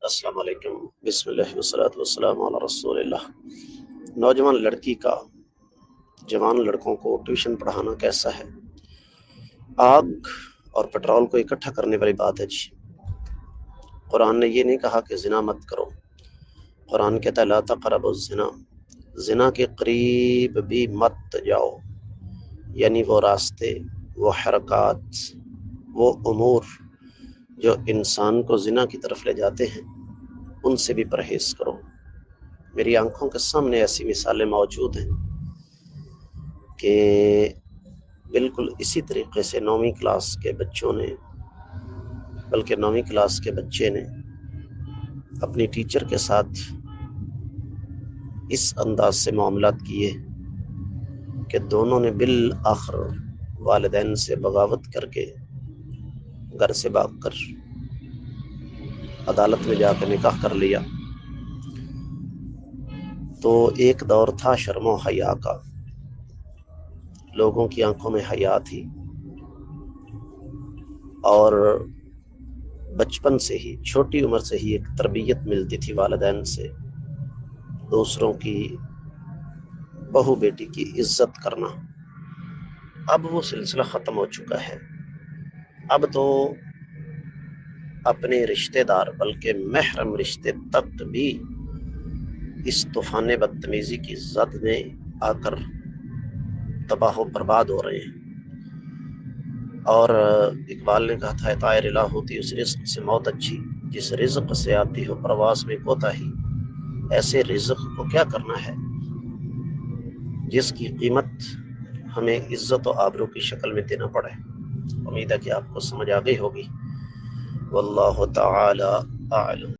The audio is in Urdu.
السلام علیکم، بسم اللہ والصلاۃ والسلام علی رسول اللہ۔ نوجوان لڑکی کا جوان لڑکوں کو ٹیوشن پڑھانا کیسا ہے؟ آگ اور پٹرول کو اکٹھا کرنے والی بات ہے جی۔ قرآن نے یہ نہیں کہا کہ زنا مت کرو، قرآن کہتا ہے لا تقربوا الزنا، زنا کے قریب بھی مت جاؤ، یعنی وہ راستے، وہ حرکات، وہ امور جو انسان کو زنا کی طرف لے جاتے ہیں ان سے بھی پرہیز کرو۔ میری آنکھوں کے سامنے ایسی مثالیں موجود ہیں کہ بالکل اسی طریقے سے 9ویں کلاس کے بچوں نے، بلکہ 9ویں کلاس کے بچے نے اپنی ٹیچر کے ساتھ اس انداز سے معاملات کیے کہ دونوں نے بالآخر والدین سے بغاوت کر کے گھر سے بھاگ کر عدالت میں جا کے نکاح کر لیا۔ تو ایک دور تھا شرم و حیا کا، لوگوں کی آنکھوں میں حیا تھی، اور بچپن سے ہی، چھوٹی عمر سے ہی ایک تربیت ملتی تھی والدین سے، دوسروں کی بہو بیٹی کی عزت کرنا۔ اب وہ سلسلہ ختم ہو چکا ہے۔ اب تو اپنے رشتہ دار بلکہ محرم رشتے تک بھی اس طوفان بدتمیزی کی زد میں آ کر تباہ و برباد ہو رہے ہیں۔ اور اقبال نے کہا تھا طائر الہ ہوتی اس رزق سے موت اچھی، جس رزق سے آتی ہو پرواز میں کوتاہی، ایسے رزق کو کیا کرنا ہے جس کی قیمت ہمیں عزت و آبرو کی شکل میں دینا پڑے۔ امید ہے کہ آپ کو سمجھ آ گئی ہوگی۔ واللہ تعالی اعلم۔